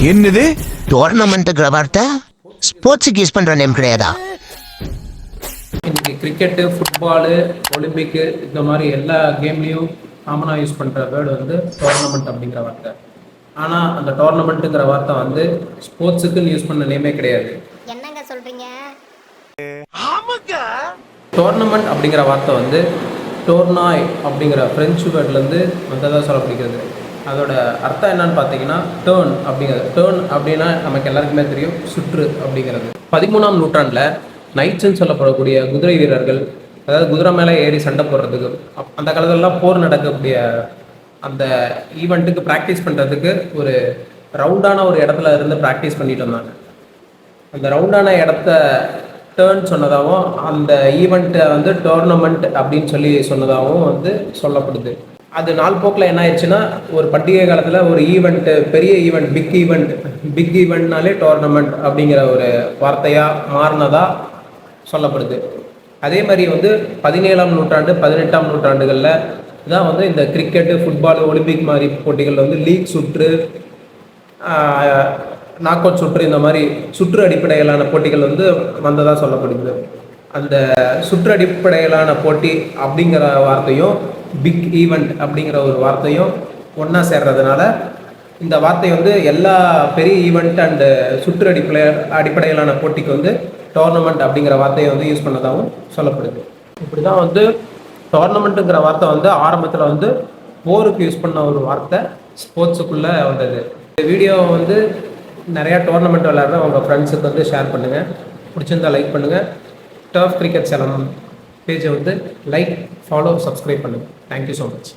என்னது டோர்னமெண்ட்டுங்கிற வார்த்தை ஸ்போர்ட்ஸுக்கு யூஸ் பண்ற நேம் கிடையாதா? இன்னைக்கு கிரிக்கெட்டு, ஃபுட்பாலு, ஒலிம்பிக்கு இந்த மாதிரி எல்லா கேம்லேயும் காமனாக யூஸ் பண்ணுற வேர்டு வந்து டோர்னமெண்ட் அப்படிங்கிற வார்த்தை. ஆனால் அந்த டோர்னமெண்ட்டுங்கிற வார்த்தை வந்து ஸ்போர்ட்ஸுக்குன்னு யூஸ் பண்ண நேமே கிடையாது. என்னங்க சொல்றீங்க? டோர்னமெண்ட் அப்படிங்கிற வார்த்தை வந்து டோர்னாய் அப்படிங்கிற ஃப்ரெஞ்சு வேர்ட்லேருந்து வந்ததாக சொல்லப்படுகிறது. அதோட அர்த்தம் என்னன்னு பார்த்தீங்கன்னா டேர்ன் அப்படிங்கிறது. டேர்ன் அப்படின்னா நமக்கு எல்லாருக்குமே தெரியும், சுற்று அப்படிங்கிறது. 13ஆம் நூற்றாண்டில் நைட்ஸ்ன்னு சொல்லப்படக்கூடிய குதிரை வீரர்கள், அதாவது குதிரை மேலே ஏறி சண்டை போடுறதுக்கு, அந்த காலத்துலலாம் போர் நடக்கக்கூடிய அந்த ஈவெண்ட்டுக்கு ப்ராக்டிஸ் பண்ணுறதுக்கு ஒரு ரவுண்டான ஒரு இடத்துல இருந்து ப்ராக்டிஸ் பண்ணிட்டு வந்தாங்க. அந்த ரவுண்டான இடத்த டேர்ன் சொன்னதாகவும் அந்த ஈவெண்ட்டை வந்து டோர்னமெண்ட் அப்படின்னு சொன்னதாகவும் வந்து சொல்லப்படுது. அது நாள் போக்கில் என்ன ஆயிடுச்சுன்னா, ஒரு பண்டிகை காலத்தில் ஒரு ஈவெண்ட்டு, பெரிய ஈவெண்ட், பிக் ஈவெண்ட்னாலே டோர்னமெண்ட் அப்படிங்கிற ஒரு வார்த்தையாக மாறினதாக சொல்லப்படுது. அதே மாதிரி வந்து 17ஆம் நூற்றாண்டு 18ஆம் நூற்றாண்டுகளில் தான் வந்து இந்த கிரிக்கெட்டு, ஃபுட்பால், ஒலிம்பிக் மாதிரி போட்டிகளில் வந்து லீக் சுற்று, நாக் அவுட் சுற்று, இந்த மாதிரி சுற்று அடிப்படையிலான போட்டிகள் வந்து வந்ததாக சொல்லப்படுது. அந்த சுற்று அடிப்படையிலான போட்டி அப்படிங்கிற வார்த்தையும் பிக் ஈவெண்ட் அப்படிங்கிற ஒரு வார்த்தையும் ஒன்றா சேர்றதுனால இந்த வார்த்தை வந்து எல்லா பெரிய ஈவெண்ட் அண்டு சுற்று அடிப்படையிலான போட்டிக்கு வந்து டோர்னமெண்ட் அப்படிங்கிற வார்த்தையை வந்து யூஸ் பண்ணதாகவும் சொல்லப்படுது. இப்படி தான் வந்து டோர்னமெண்ட்டுங்கிற வார்த்தை வந்து ஆரம்பத்தில் வந்து போருக்கு யூஸ் பண்ண ஒரு வார்த்தை ஸ்போர்ட்ஸுக்குள்ளே வந்தது. இந்த வீடியோ வந்து நிறையா டோர்னமெண்ட் விளையாடுற உங்கள் ஃப்ரெண்ட்ஸுக்கு வந்து ஷேர் பண்ணுங்கள். பிடிச்சிருந்தால் லைக் பண்ணுங்கள். டர்ஃப் கிரிக்கெட் சேலம் பேஜை வந்து லைக், ஃபாலோ, சப்ஸ்கிரைப் பண்ணுங்கள். Thank you so much.